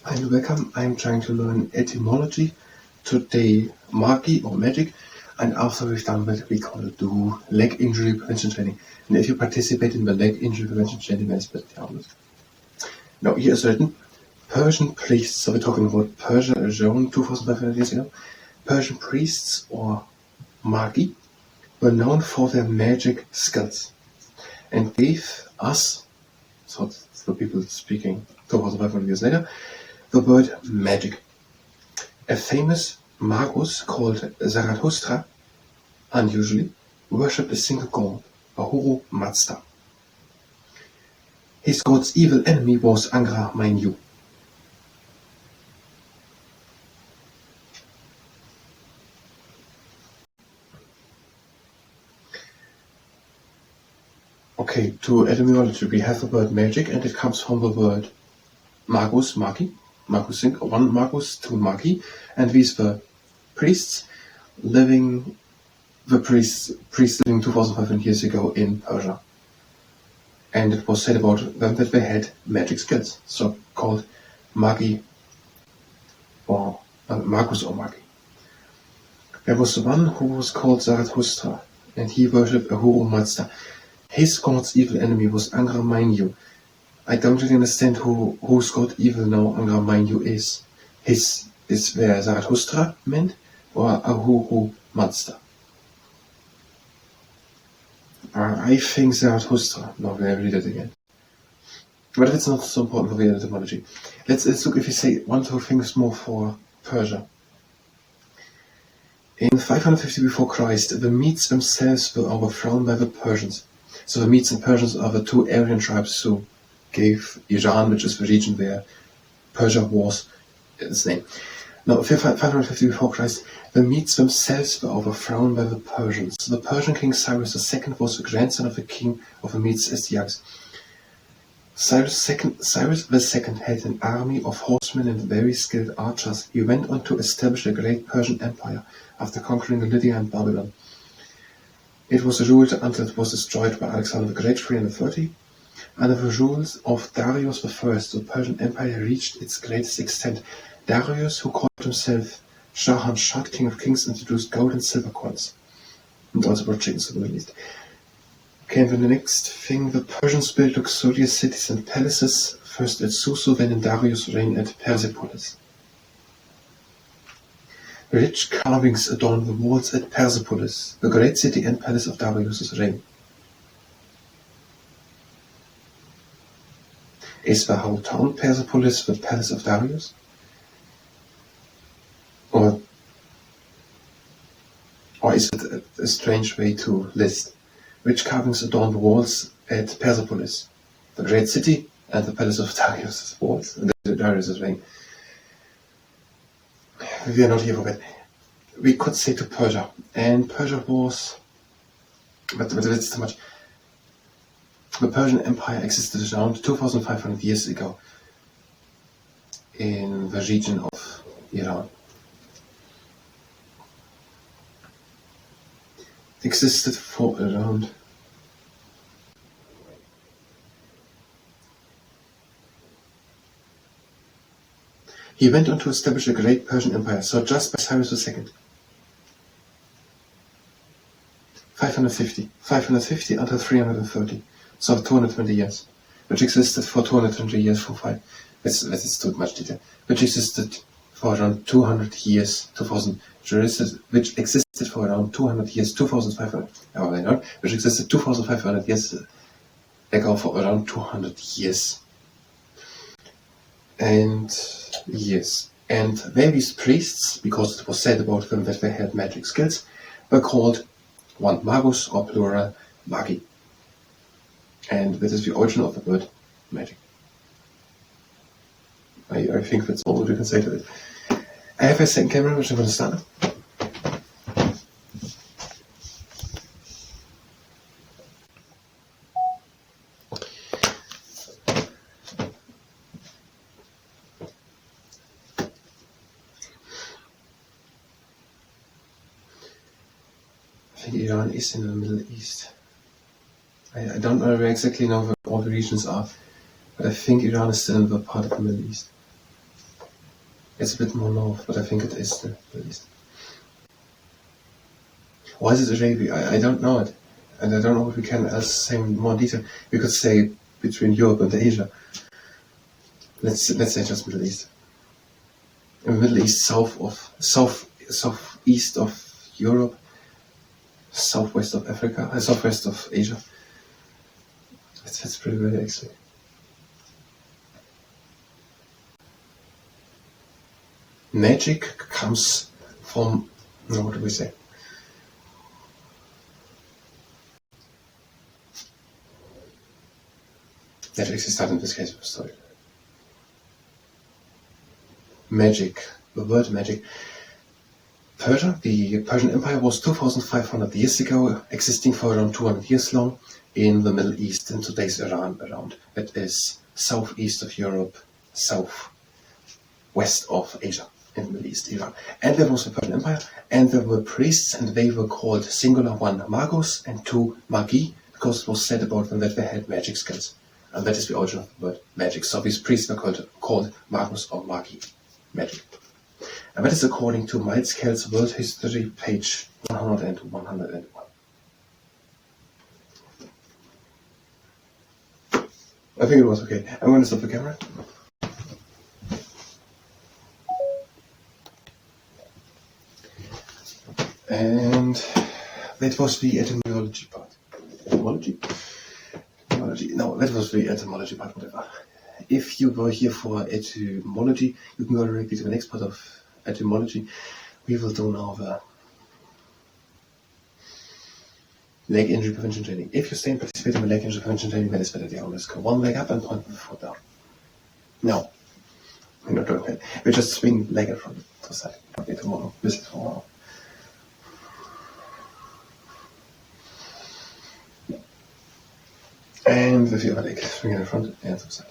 Hi and welcome. I'm trying to learn etymology, today Magi or magic, and after we've done that we call it do leg injury prevention training. And if you participate in the leg injury prevention training, then it's better harmless. Now here is written, Persian priests, so we're talking about Persia around 2500 years ago. Persian priests or Magi were known for their magic skills and gave us, so it's the people speaking 2500 years later, the word magic. A famous magus called Zarathustra, unusually, worshipped a single god, Ahura Mazda. His god's evil enemy was Angra Mainyu. Okay, to etymology we have the word magic, and it comes from the word magus, magi. Magus, one magus, two magi, and these were priests living 2500 years ago in Persia. And it was said about them that they had magic skills, so called magi or magus or magi. There was one who was called Zarathustra, and he worshipped Ahura Mazda. His god's evil enemy was Angra Mainyu. I don't really understand whose god evil now Angra Mainyu is. His is where Zarathustra meant, or Ahura Mazda. I think Zarathustra. No, we read it again. But it's not so important for the etymology. Let's look if we say one or two things more for Persia. In 550 before Christ, the Medes themselves were overthrown by the Persians. So the Medes and Persians are the two Aryan tribes who gave Iran, which is the region where Persia was, its name. Now, 550 before Christ, the Medes themselves were overthrown by the Persians. So the Persian king Cyrus II was the grandson of the king of the Medes Astyages. Cyrus II had an army of horsemen and very skilled archers. He went on to establish a great Persian empire after conquering Lydia and Babylon. It was ruled until it was destroyed by Alexander the Great 330. Under the rules of Darius I, the Persian Empire reached its greatest extent. Darius, who called himself Shahanshah, king of kings, introduced gold and silver coins, and also brought chickens to the Middle East. Okay, and then the next thing, the Persians built luxurious cities and palaces, first at Susa, then in Darius' reign at Persepolis. Rich carvings adorn the walls at Persepolis, the great city and palace of Darius' reign. Is the whole town Persepolis the palace of Darius? Or is it a strange way to list? Rich carvings adorn the walls at Persepolis, the great city and the palace of Darius' walls, Darius' reign. We are not here for that. We could say to Persia, and Persia was, but that's too much. The Persian Empire existed around 2500 years ago in the region of Iran. Existed for around He went on to establish a great Persian empire, so just by Cyrus II. 550 until 330, so 220 years, which existed for 220 years from 5. That's too much detail. Which existed for around 200 years, 2000, which existed for around 200 years, 2500, which existed 2500 years ago for around 200 years. And yes, and various priests, because it was said about them that they had magic skills, were called one magus or plural magi. And that is the origin of the word magic. I think that's all that we can say to it. I have a second camera which I'm going to start. I think Iran is in the Middle East. I don't know exactly know where all the regions are, but I think Iran is still in the part of the Middle East. It's a bit more north, but I think it is the Middle East. Why is it Arabia? I don't know it. And I don't know if we can say in more detail. We could say between Europe and Asia. Let's say just Middle East. In the Middle East, southeast of Europe, southwest of Africa, southwest of Asia. It fits pretty well actually. Magic comes from, what do we say? That actually started in this case of the story. Magic, the word magic. Persia, the Persian Empire was 2,500 years ago, existing for around 200 years long in the Middle East, in today's Iran around. That is southeast of Europe, southwest of Asia, in the Middle East, Iran. And there was the Persian Empire, and there were priests, and they were called singular one magus and two magi, because it was said about them that they had magic skills. And that is the origin of the word magic. So these priests were called magus or magi, magic. And that is according to Miles Kell's World History, page 100 and 101. I think it was okay. I'm going to stop the camera. And that was the etymology part. Etymology? No, that was the etymology part, whatever. If you were here for etymology, you can go directly to the next part of etymology. We will do now the leg injury prevention training. If you stay and participate in the leg injury prevention training, that is better. You always go one leg up and point the foot down. No, we're not doing that. We just swing leg in front to the side. Okay, tomorrow. This is tomorrow. And with the other leg, swing it in front and to the side.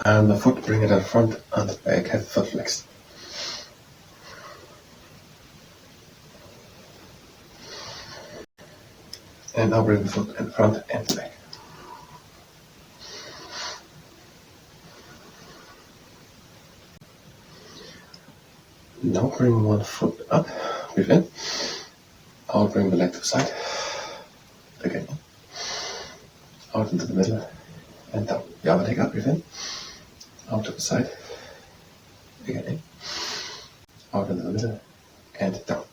And the foot, bring it in front and the back, have the foot flexed. And now bring the foot in front and back. Now bring one foot up, breathe in. Out, bring the leg to the side. Again. Out into the middle and down. The other leg up, breathe in. Out to the side. Again in. Out into the middle and down.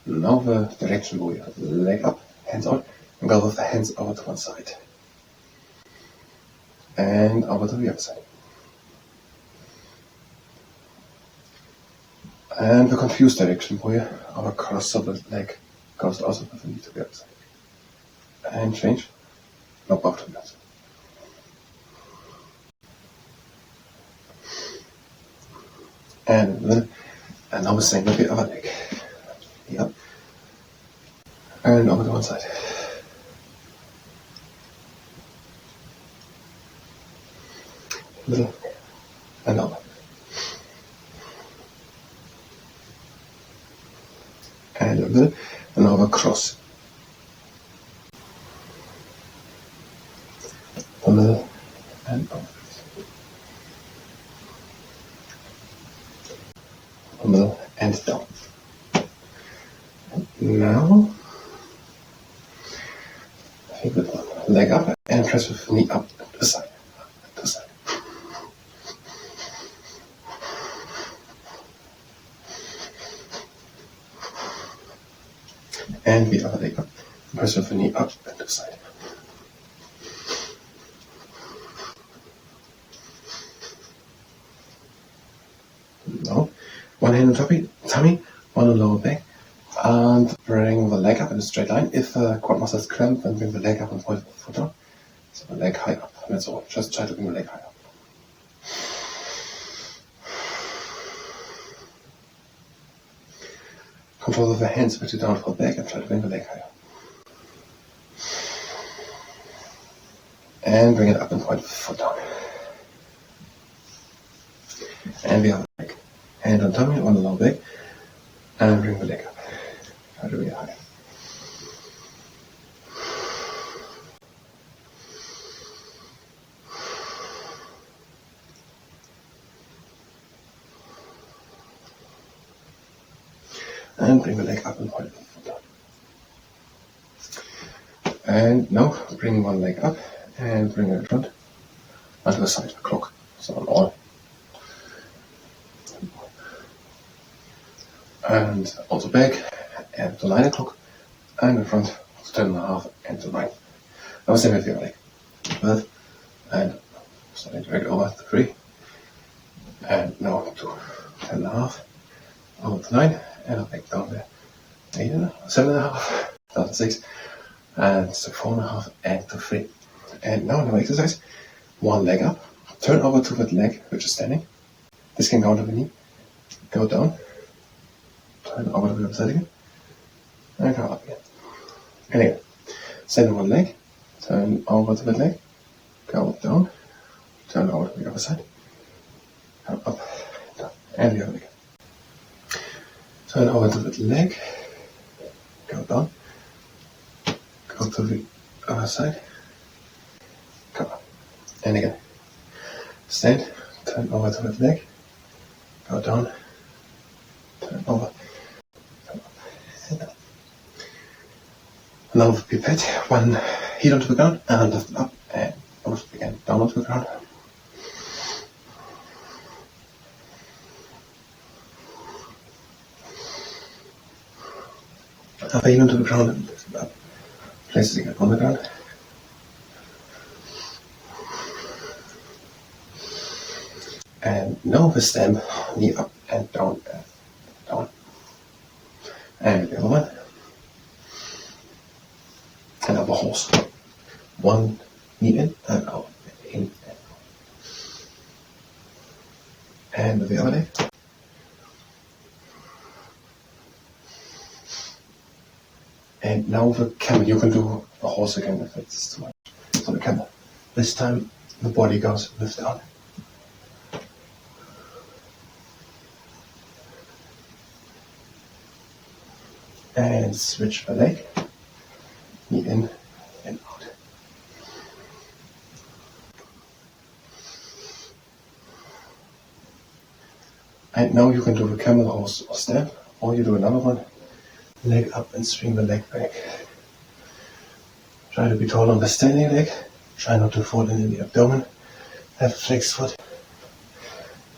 Now the direction where you have the leg up, hands out, and go with the hands over to one side. And over to the other side. And the confused direction where our cross of the leg goes also with the knee to the other side. And change. Now both to the other side. And now the same with the other leg. Yep. And over to one side. Middle and over. And a middle and over cross. The middle and over. The middle and down. Now, take with one leg up and press with the knee up to the side. To the side. And the other leg up. Press with the knee up and to the side. Now, one hand on tummy, one on lower back, and bring the leg up in a straight line. If the quad muscles cramp, then bring the leg up and point the foot down. So the leg high up. That's all. Just try to bring the leg high up. Control of the hands with your down fall back and try to bring the leg higher. And bring it up and point the foot down. And the other leg. Hand on tummy, on the lower back, and bring the leg up. Try to bring it higher. And bring the leg up and point it down. And now bring one leg up and bring it in front onto the side of the clock. So on all. And also back and to 9 o'clock and in front to 10.5 and to 9. Now same with the other leg. 12 and slide right over to 3 and now to 10.5 over to 9 and back down there 8 and 7.5 down to 6 and to 4.5 and to 3. And now another exercise. One leg up, turn over to that leg which is standing. This can go to the knee, go down, turn over to the other side again, and come up again. And again, stand on one leg, turn over to that leg, go down, turn over to the other side, come up, down, and the other leg. Turn over to that leg, go down, go to the other side, come up, and again. Stand, turn over to that leg, go down, turn over, come up, and down. Now pipette, one heel onto the ground and lift it up and both again down onto the ground. Have a heel onto the ground and lift it up. Place it again on the ground. And now the stamp, knee up and down and down. And the other one. And now the horse. One knee in and out, in and out. And the other leg. And now the camel. You can do the horse again if it's too much. So the camel. This time the body goes lift out. And switch the leg, knee in and out. And now you can do the camel, horse or step, or you do another one, leg up and swing the leg back. Try to be tall on the standing leg, try not to fall in the abdomen, have a flexed foot,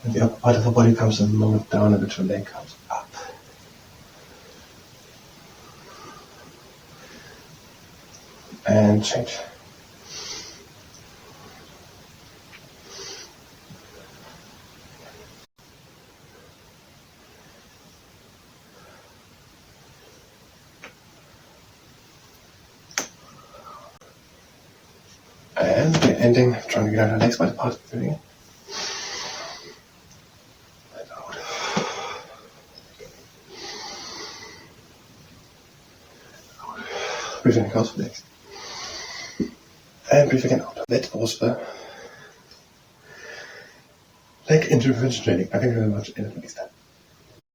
and the upper part of the body comes a moment down and the leg comes up. And change. And we're ending, trying to get out our legs by the part of doing it. And out. Out. Breathe in, close the legs. And breathe again out. That was the leg intervention training. I thank you very much and until next time.